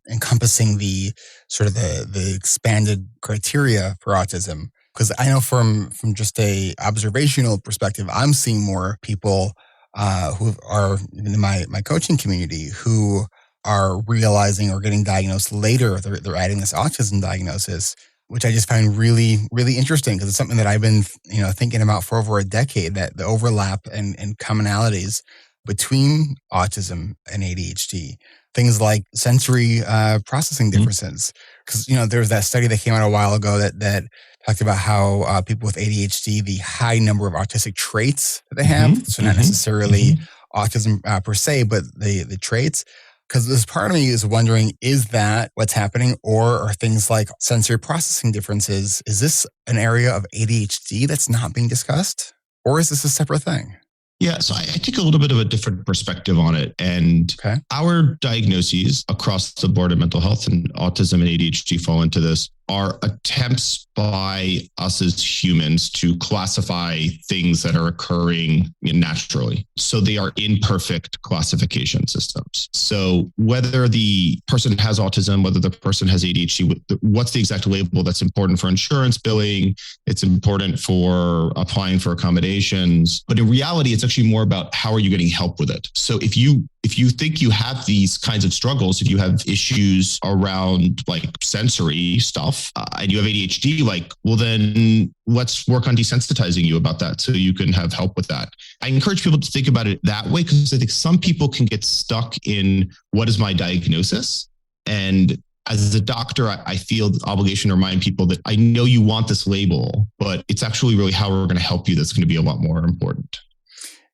encompassing the sort of the expanded criteria for autism? Because I know from just a observational perspective, I'm seeing more people who are in my coaching community who are realizing or getting diagnosed later. They're adding this autism diagnosis, which I just find really, really interesting, because it's something that I've been thinking about for over a decade, that the overlap and commonalities between autism and ADHD, things like sensory processing differences. Because there's that study that came out a while ago that talked about how people with ADHD, the high number of autistic traits that they have, so not necessarily autism per se, but the traits. Because this part of me is wondering, is that what's happening, or are things like sensory processing differences, is this an area of ADHD that's not being discussed, or is this a separate thing? Yeah, so I take a little bit of a different perspective on it. And our diagnoses across the board of mental health, and autism and ADHD fall into this, are attempts by us as humans to classify things that are occurring naturally. So they are imperfect classification systems. So whether the person has autism, whether the person has ADHD, what's the exact label that's important for insurance billing? It's important for applying for accommodations. But in reality, it's actually more about how are you getting help with it. So if you think you have these kinds of struggles, if you have issues around like sensory stuff, and you have ADHD, well, then let's work on desensitizing you about that so you can have help with that. I encourage people to think about it that way, because I think some people can get stuck in what is my diagnosis. And as a doctor, I feel the obligation to remind people that I know you want this label, but it's actually really how we're going to help you that's going to be a lot more important.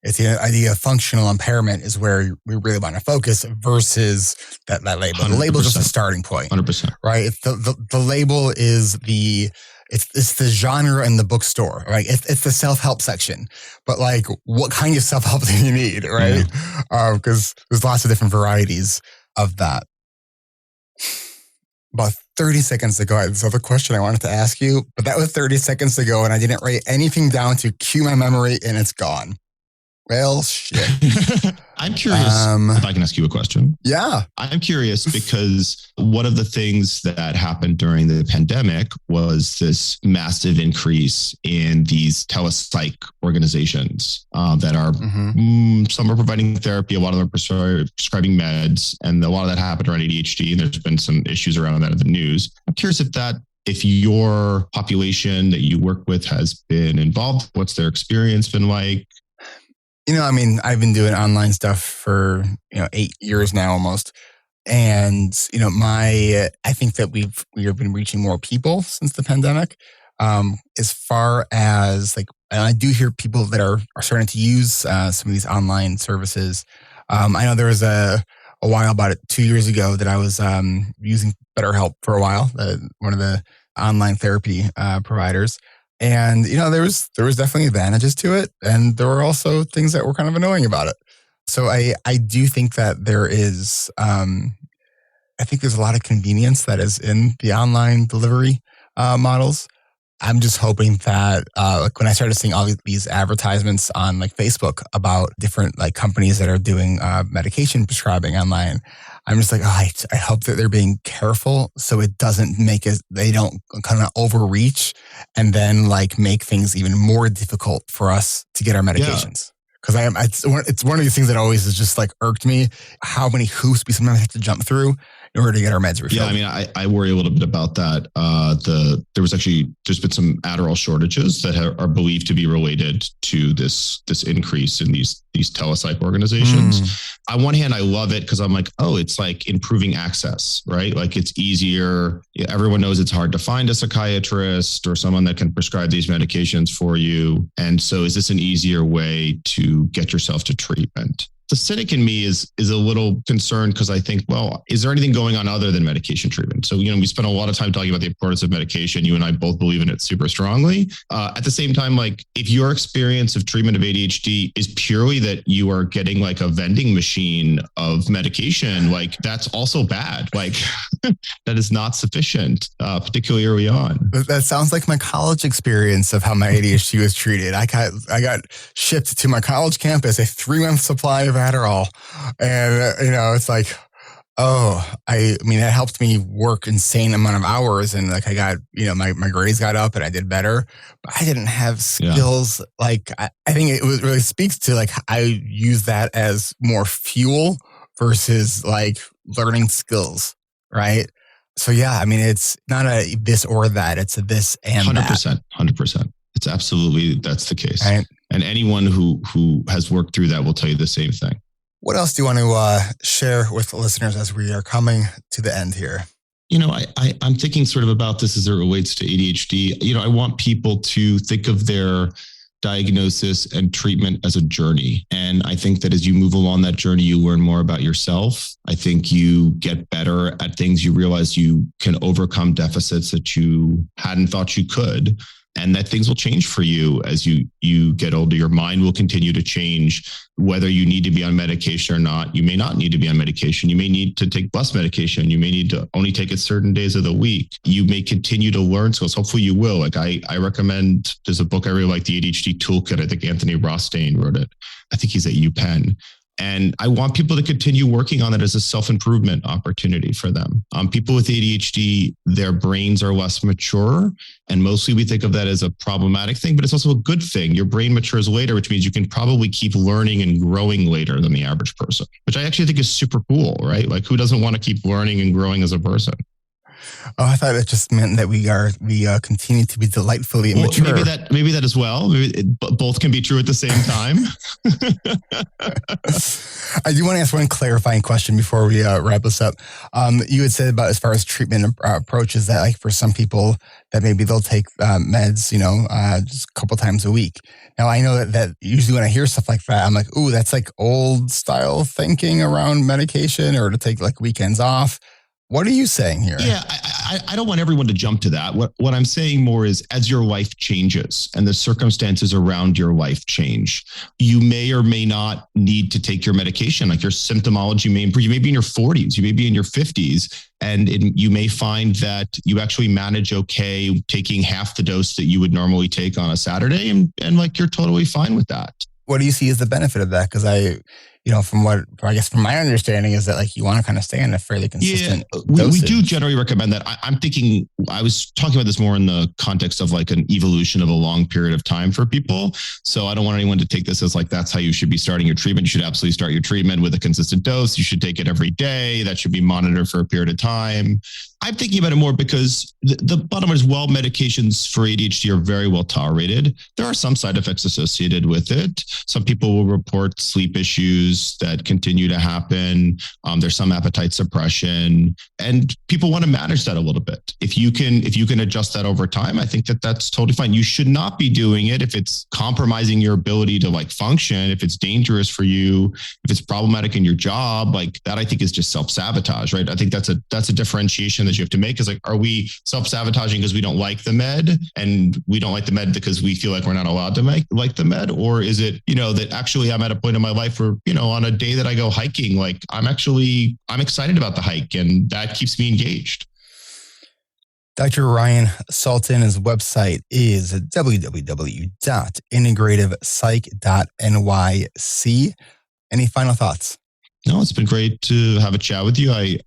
It's the idea of functional impairment is where we really want to focus versus that label. 100%. The label is just a starting point. 100%. Right? The label is it's the genre in the bookstore, right? It's the self-help section. But what kind of self-help do you need, right? Because there's lots of different varieties of that. About 30 seconds ago, I had this other question I wanted to ask you, but that was 30 seconds ago, and I didn't write anything down to cue my memory, and it's gone. Well, shit. I'm curious if I can ask you a question. Yeah. I'm curious because one of the things that happened during the pandemic was this massive increase in these telepsych organizations that are, some are providing therapy, a lot of them are prescribing meds, and a lot of that happened around ADHD, and there's been some issues around that in the news. I'm curious if that if your population that you work with has been involved, what's their experience been like? I've been doing online stuff for 8 years now almost. And, I think that we have been reaching more people since the pandemic. As far as and I do hear people that are starting to use some of these online services. I know there was a while, about 2 years ago, that I was using BetterHelp for a while, one of the online therapy providers. And, there was definitely advantages to it. And there were also things that were kind of annoying about it. So I do think that there is, I think there's a lot of convenience that is in the online delivery models. I'm just hoping that when I started seeing all these advertisements on Facebook about different companies that are doing medication prescribing online, I'm just I hope that they're being careful so it doesn't they don't kind of overreach and then make things even more difficult for us to get our medications. Because it's one of these things that always has just irked me, how many hoops we sometimes have to jump through in order to get our meds refilled. Yeah, I worry a little bit about that. There's been some Adderall shortages that are believed to be related to this increase in these telepsych organizations. On one hand, I love it because I'm it's improving access, right? It's easier. Everyone knows it's hard to find a psychiatrist or someone that can prescribe these medications for you. And so is this an easier way to get yourself to treatment? The cynic in me is a little concerned because I think, well, is there anything going on other than medication treatment? So, we spent a lot of time talking about the importance of medication. You and I both believe in it super strongly. At the same time, if your experience of treatment of ADHD is purely that you are getting a vending machine of medication, that's also bad. That is not sufficient, particularly early on. That sounds like my college experience of how my ADHD was treated. I got shipped to my college campus a 3-month supply of Adderall. And, it's it helped me work insane amount of hours. And I got, my grades got up and I did better, but I didn't have skills. I think it really speaks to I use that as more fuel versus learning skills. Right. So yeah, it's not a this or that. It's a this and 100%, 100%. It's absolutely, that's the case. Right. And anyone who has worked through that will tell you the same thing. What else do you want to share with the listeners as we are coming to the end here? I'm thinking sort of about this as it relates to ADHD. I want people to think of their diagnosis and treatment as a journey. And I think that as you move along that journey, you learn more about yourself. I think you get better at things. You realize you can overcome deficits that you hadn't thought you could. And that things will change for you as you get older. Your mind will continue to change. Whether you need to be on medication or not, you may not need to be on medication. You may need to take less medication. You may need to only take it certain days of the week. You may continue to learn skills. Hopefully you will. I recommend, there's a book I really like, the ADHD Toolkit. I think Anthony Rothstein wrote it. I think he's at UPenn. And I want people to continue working on it as a self-improvement opportunity for them. People with ADHD, their brains are less mature. And mostly we think of that as a problematic thing, but it's also a good thing. Your brain matures later, which means you can probably keep learning and growing later than the average person, which I actually think is super cool, right? Who doesn't want to keep learning and growing as a person? Oh, I thought it just meant that we continue to be delightfully immature. Maybe that as well. Both can be true at the same time. I do want to ask one clarifying question before we wrap this up. You had said about as far as treatment approaches that for some people that maybe they'll take meds, just a couple times a week. Now I know that usually when I hear stuff like that, I'm ooh, that's old style thinking around medication, or to take weekends off. What are you saying here? Yeah, I don't want everyone to jump to that. What I'm saying more is, as your life changes and the circumstances around your life change, you may or may not need to take your medication. Your symptomology may improve. You may be in your 40s, you may be in your 50s, and you may find that you actually manage okay taking half the dose that you would normally take on a Saturday, and you're totally fine with that. What do you see as the benefit of that? Because from my understanding is that like you want to kind of stay on a fairly consistent we do generally recommend that. I'm thinking, I was talking about this more in the context of like an evolution of a long period of time for people. So I don't want anyone to take this as like, that's how you should be starting your treatment. You should absolutely start your treatment with a consistent dose. You should take it every day. That should be monitored for a period of time. I'm thinking about it more because the bottom line is, while medications for ADHD are very well tolerated, there are some side effects associated with it. Some people will report sleep issues that continue to happen. There's some appetite suppression, and people want to manage that a little bit. If you can adjust that over time, I think that's totally fine. You should not be doing it if it's compromising your ability to like function, if it's dangerous for you, if it's problematic in your job, like that, I think is just self-sabotage, right? I think that's a differentiation that you have to make, is like, are we self-sabotaging because we don't like the med, and we don't like the med because we feel like we're not allowed to like the med? Or is it, that actually I'm at a point in my life where, on a day that I go hiking, like I'm excited about the hike, and that keeps me engaged. Dr. Ryan Sultan's website is www.integrativepsych.nyc. Any final thoughts? No, it's been great to have a chat with you. I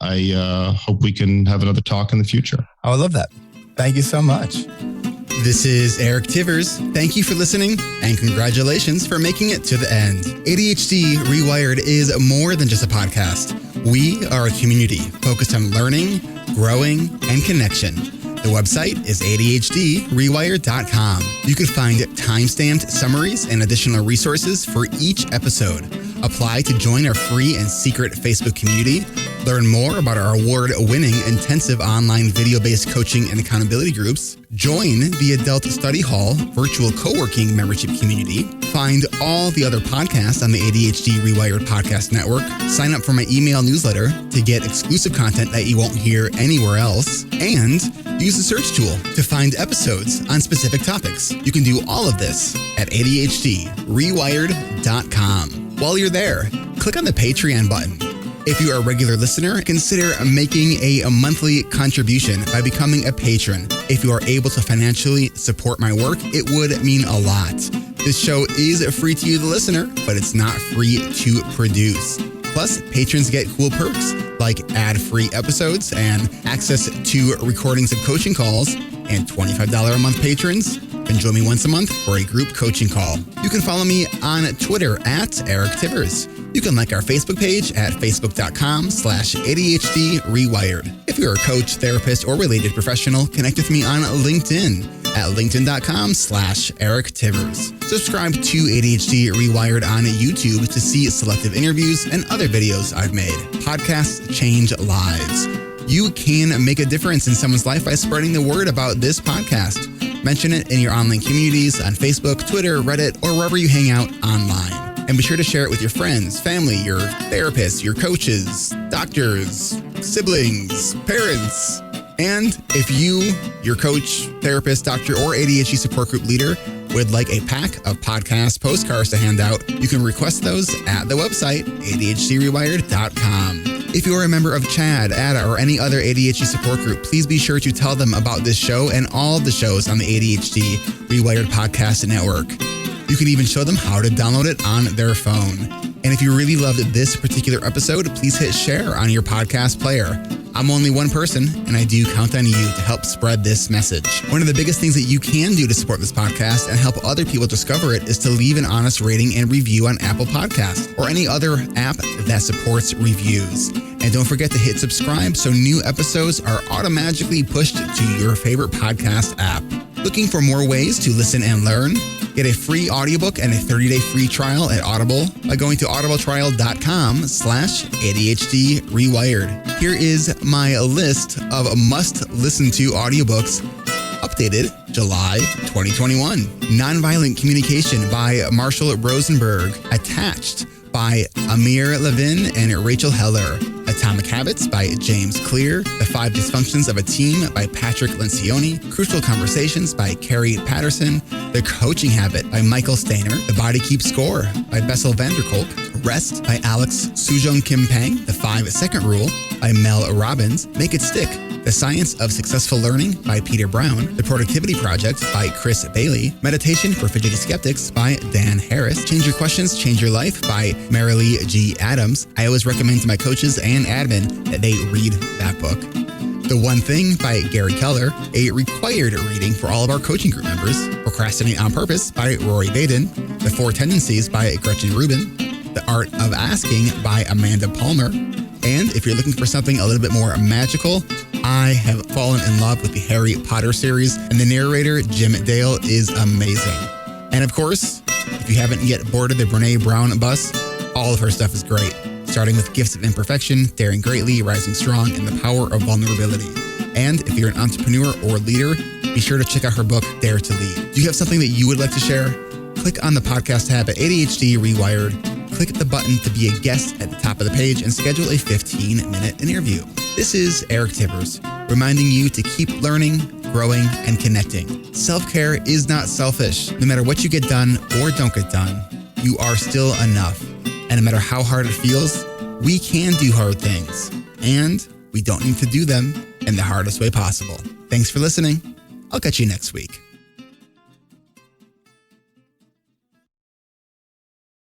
hope we can have another talk in the future. I would love that. Thank you so much. This is Eric Tivers. Thank you for listening, and congratulations for making it to the end. ADHD reWired is more than just a podcast. We are a community focused on learning, growing, and connection. The website is adhddiversified.ca. You can find time-stamped summaries and additional resources for each episode. Apply to join our free and secret Facebook community. Learn more about our award-winning intensive online video-based coaching and accountability groups. Join the Adult Study Hall virtual co-working membership community. Find all the other podcasts on the ADHD reWired podcast network. Sign up for my email newsletter to get exclusive content that you won't hear anywhere else. And use the search tool to find episodes on specific topics. You can do all of this at adhddiversified.ca. While you're there, click on the Patreon button. If you are a regular listener, consider making a monthly contribution by becoming a patron. If you are able to financially support my work, it would mean a lot. This show is free to you, the listener, but it's not free to produce. Plus, patrons get cool perks like ad-free episodes and access to recordings of coaching calls, and $25 a month patrons can join me once a month for a group coaching call. You can follow me on Twitter at Eric Tivers. You can like our Facebook page at facebook.com/ADHD reWired. If you're a coach, therapist, or related professional, connect with me on LinkedIn at linkedin.com/Eric Tivers. Subscribe to ADHD reWired on YouTube to see selective interviews and other videos I've made. Podcasts change lives. You can make a difference in someone's life by spreading the word about this podcast. Mention it in your online communities on Facebook, Twitter, Reddit, or wherever you hang out online. And be sure to share it with your friends, family, your therapists, your coaches, doctors, siblings, parents. And if you, your coach, therapist, doctor, or ADHD support group leader would like a pack of podcast postcards to hand out, you can request those at the website, adhddiversified.ca. If you're a member of CHAD, ADDA, or any other ADHD support group, please be sure to tell them about this show and all the shows on the ADHD reWired podcast network. You can even show them how to download it on their phone. And if you really loved this particular episode, please hit share on your podcast player. I'm only one person, and I do count on you to help spread this message. One of the biggest things that you can do to support this podcast and help other people discover it is to leave an honest rating and review on Apple Podcasts or any other app that supports reviews. And don't forget to hit subscribe so new episodes are automatically pushed to your favorite podcast app. Looking for more ways to listen and learn? Get a free audiobook and a 30-day free trial at Audible by going to audibletrial.com/ADHD reWired. Here is my list of must-listen-to audiobooks updated July 2021. Nonviolent Communication by Marshall Rosenberg. Attached by Amir Levin and Rachel Heller. Atomic Habits by James Clear. The 5 Dysfunctions of a Team by Patrick Lencioni. Crucial Conversations by Carrie Patterson. The Coaching Habit by Michael Stainer. The Body Keeps Score by Bessel van der Kolk. Rest by Alex Sujong Kim Pang, The 5-Second Rule by Mel Robbins, Make It Stick, The Science of Successful Learning by Peter Brown, The Productivity Project by Chris Bailey, Meditation for Fidgety Skeptics by Dan Harris, Change Your Questions, Change Your Life by Marilee G. Adams. I always recommend to my coaches and admin that they read that book. The One Thing by Gary Keller, a required reading for all of our coaching group members. Procrastinate on Purpose by Rory Baden, The 4 Tendencies by Gretchen Rubin, The Art of Asking by Amanda Palmer. And if you're looking for something a little bit more magical, I have fallen in love with the Harry Potter series, and the narrator, Jim Dale, is amazing. And of course, if you haven't yet boarded the Brene Brown bus, all of her stuff is great. Starting with Gifts of Imperfection, Daring Greatly, Rising Strong, and The Power of Vulnerability. And if you're an entrepreneur or leader, be sure to check out her book, Dare to Lead. Do you have something that you would like to share? Click on the podcast tab at ADHD reWired. Click the button to be a guest at the top of the page and schedule a 15-minute interview. This is Eric Tivers, reminding you to keep learning, growing, and connecting. Self-care is not selfish. No matter what you get done or don't get done, you are still enough. And no matter how hard it feels, we can do hard things. And we don't need to do them in the hardest way possible. Thanks for listening. I'll catch you next week.